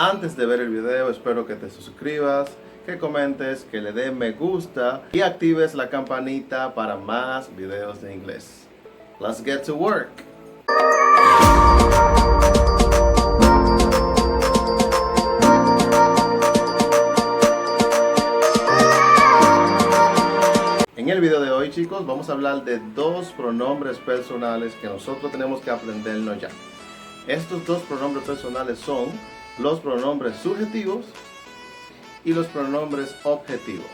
Antes de ver el video, espero que te suscribas, que comentes, que le des me gusta y actives la campanita para más videos de inglés. Let's get to work. En el video de hoy, chicos, vamos a hablar de dos pronombres personales que nosotros tenemos que aprendernos ya. Estos dos pronombres personales son los pronombres subjetivos y los pronombres objetivos.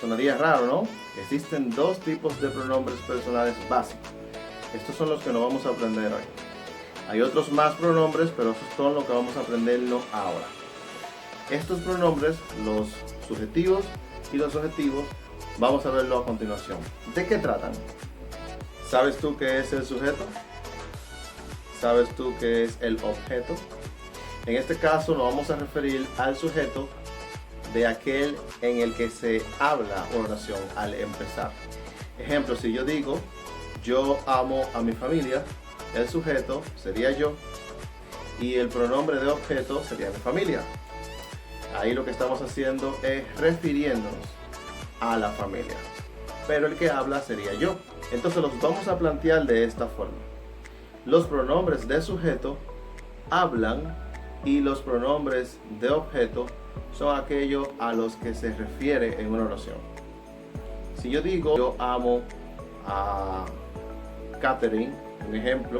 Sonaría raro, ¿no? Existen dos tipos de pronombres personales básicos. Estos son los que nos vamos a aprender hoy. Hay otros más pronombres, pero estos son los que vamos a aprendernos ahora. Estos pronombres, los subjetivos y los objetivos, vamos a verlo a continuación. ¿De qué tratan? ¿Sabes tú qué es el sujeto? ¿Sabes tú qué es el objeto? En este caso nos vamos a referir al sujeto de aquel en el que se habla una oración al empezar. Ejemplo, si yo digo, yo amo a mi familia, el sujeto sería yo y el pronombre de objeto sería mi familia. Ahí lo que estamos haciendo es refiriéndonos a la familia, pero el que habla sería yo. Entonces los vamos a plantear de esta forma. Los pronombres de sujeto hablan y los pronombres de objeto son aquellos a los que se refiere en una oración. Si yo digo yo amo a Catherine, un ejemplo,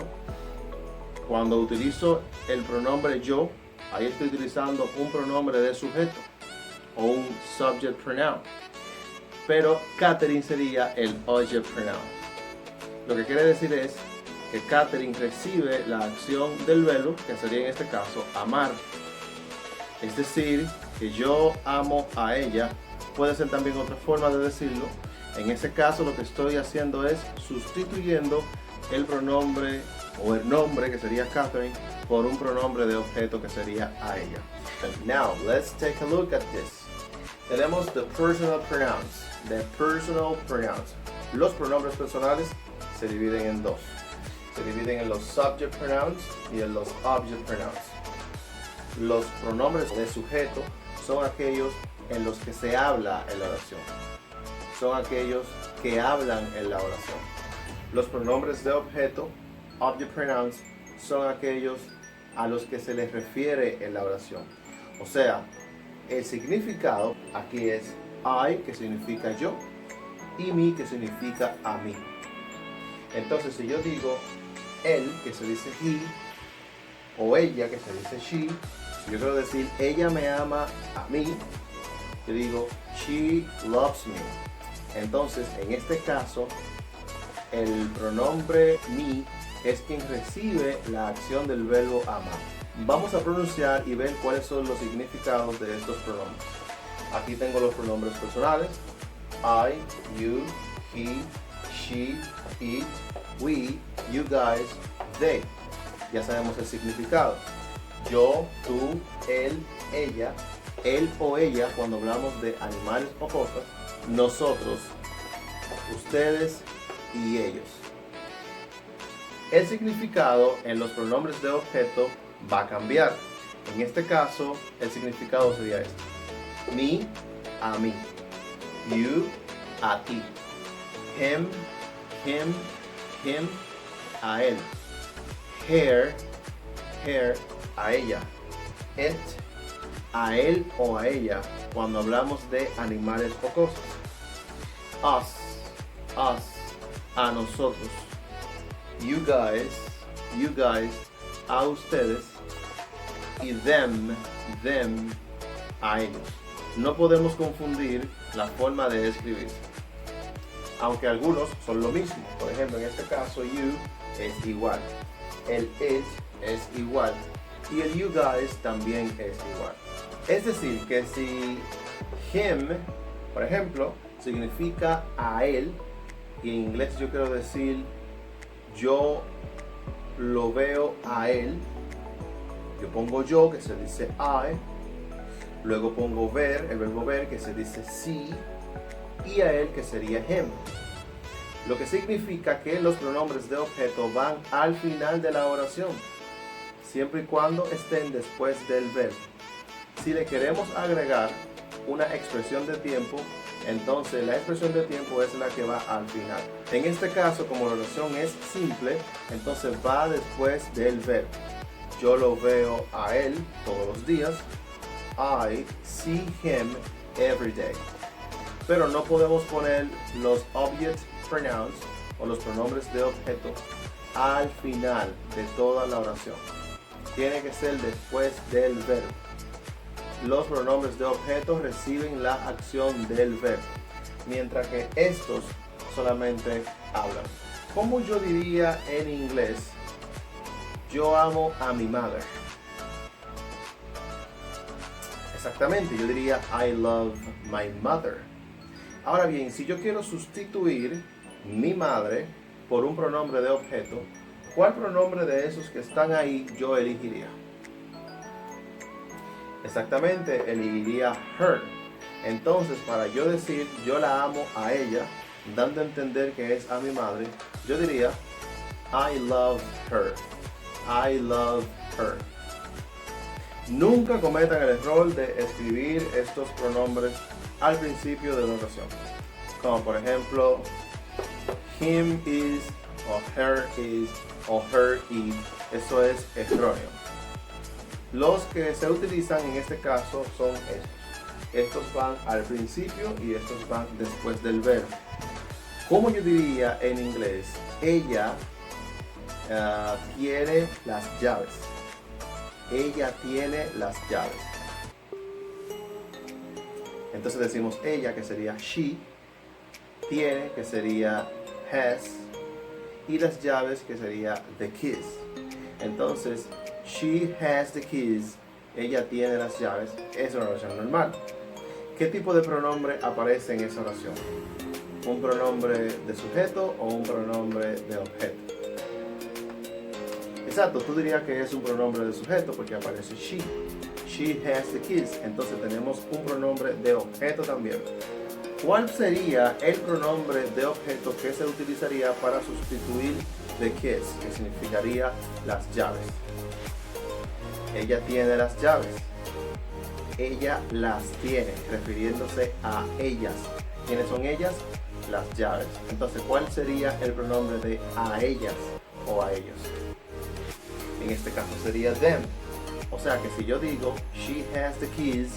cuando utilizo el pronombre yo, ahí estoy utilizando un pronombre de sujeto o un subject pronoun, pero Catherine sería el object pronoun. Lo que quiere decir es que Catherine recibe la acción del verbo, que sería en este caso amar. Es decir, que yo amo a ella puede ser también otra forma de decirlo. En ese caso lo que estoy haciendo es sustituyendo el pronombre o el nombre, que sería Catherine, por un pronombre de objeto que sería a ella. Now, let's take a look at this. Tenemos the personal pronouns. The personal pronouns. Los pronombres personales se dividen en dos. Se dividen en los subject pronouns y en los object pronouns. Los pronombres de sujeto son aquellos en los que se habla en la oración. Son aquellos que hablan en la oración. Los pronombres de objeto, object pronouns, son aquellos a los que se les refiere en la oración. O sea, el significado aquí es I, que significa yo, y me, que significa a mí. Entonces, si yo digo él, que se dice he, o ella, que se dice she, si yo quiero decir ella me ama a mí, yo digo she loves me. Entonces, en este caso, el pronombre me es quien recibe la acción del verbo amar. Vamos a pronunciar y ver cuáles son los significados de estos pronombres. Aquí tengo los pronombres personales: I, you, he, she, it, we, you guys, they. Ya sabemos el significado. Yo, tú, él, ella, él o ella cuando hablamos de animales o cosas, nosotros, ustedes y ellos. El significado en los pronombres de objeto va a cambiar. En este caso, el significado sería este: me, a mí; you, a ti; him, him, a él; her, a ella; it, a él o a ella cuando hablamos de animales o cosas; us, a nosotros; you guys, a ustedes; y them, a ellos. No podemos confundir la forma de escribirse, aunque algunos son lo mismo. Por ejemplo, en este caso, you es igual, el it es igual y el you guys también es igual. Es decir, que si him, por ejemplo, significa a él, y en inglés yo quiero decir yo lo veo a él, yo pongo yo, que se dice I, luego pongo ver, el verbo ver, que se dice see, y a él, que sería him. Lo que significa que los pronombres de objeto van al final de la oración. siempre y cuando estén después del verbo. Si le queremos agregar una expresión de tiempo, entonces la expresión de tiempo es la que va al final. En este caso, como la oración es simple, entonces va después del verbo. Yo lo veo a él todos los días. I see him every day. Pero no podemos poner los object pronouns o los pronombres de objeto al final de toda la oración. Tiene que ser después del verbo. Los pronombres de objeto reciben la acción del verbo, mientras que estos solamente hablan. ¿Cómo yo diría en inglés? Yo amo a mi madre. Exactamente, yo diría I love my mother. Ahora bien, si yo quiero sustituir mi madre por un pronombre de objeto, ¿cuál pronombre de esos que están ahí yo elegiría? Exactamente, elegiría her. Entonces, para yo decir yo la amo a ella, dando a entender que es a mi madre, yo diría I love her. I love her. Nunca cometan el error de escribir estos pronombres al principio de la oración. Como por ejemplo, him is, o her is, o her is. Eso es erróneo. Los que se utilizan en este caso son estos. Estos van al principio y estos van después del verbo. Como yo diría en inglés, ella tiene las llaves. Ella tiene las llaves. Entonces decimos ella, que sería she, tiene, que sería has, y las llaves, que sería the keys. Entonces, she has the keys, ella tiene las llaves, es una oración normal. ¿Qué tipo de pronombre aparece en esa oración? ¿Un pronombre de sujeto o un pronombre de objeto? Exacto, tú dirías que es un pronombre de sujeto porque aparece she. She has the keys. Entonces tenemos un pronombre de objeto también. ¿Cuál sería el pronombre de objeto que se utilizaría para sustituir the keys, que significaría las llaves? Ella tiene las llaves. Ella las tiene, refiriéndose a ellas. ¿Quiénes son ellas? Las llaves. Entonces, ¿cuál sería el pronombre de a ellas o a ellos? En este caso sería them. O sea que si yo digo she has the keys,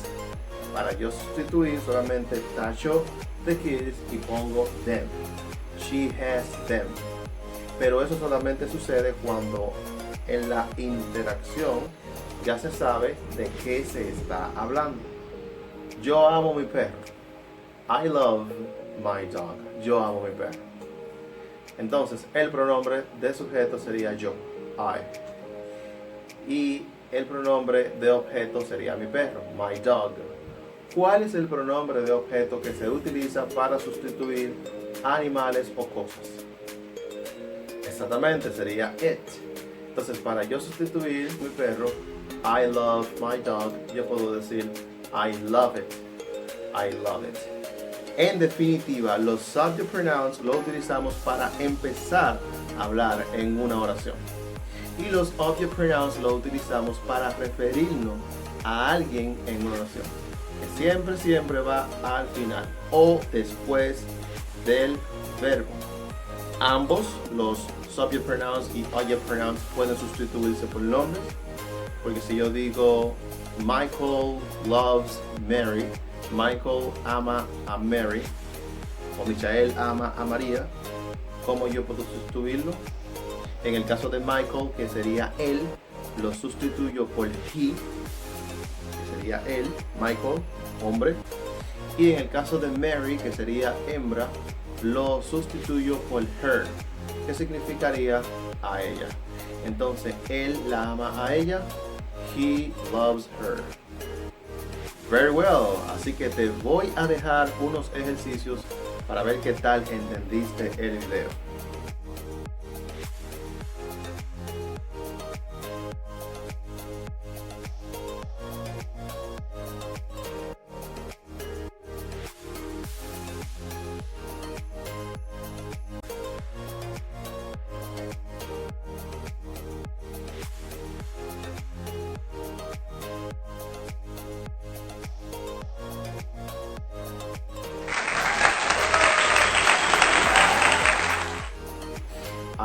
para yo sustituir solamente tacho the keys y pongo them. She has them. Pero eso solamente sucede cuando en la interacción ya se sabe de qué se está hablando. Yo amo mi perro. I love my dog. Yo amo mi perro. Entonces el pronombre de sujeto sería yo, I. Y el pronombre de objeto sería mi perro, my dog. ¿Cuál es el pronombre de objeto que se utiliza para sustituir animales o cosas? Exactamente, sería it. Entonces, para yo sustituir mi perro, I love my dog, yo puedo decir I love it. I love it. En definitiva, los subject pronouns los utilizamos para empezar a hablar en una oración. Y los object pronouns los utilizamos para referirnos a alguien en una oración, que siempre va al final o después del verbo. Ambos, los subject pronouns y object pronouns, pueden sustituirse por nombres, porque si yo digo Michael loves Mary, Michael ama a Mary, o Michael ama a María, ¿cómo yo puedo sustituirlo? En el caso de Michael, que sería él, lo sustituyo por he, que sería él, Michael, hombre. Y en el caso de Mary, que sería hembra, lo sustituyo por her, que significaría a ella. Entonces, él la ama a ella, he loves her. Very well, así que te voy a dejar unos ejercicios para ver qué tal entendiste el video.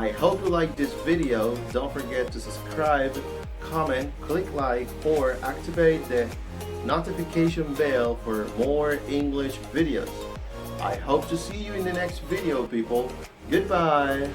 I hope you like this video. Don't forget to subscribe, comment, click like, or activate the notification bell for more English videos. I hope to see you in the next video, people. Goodbye.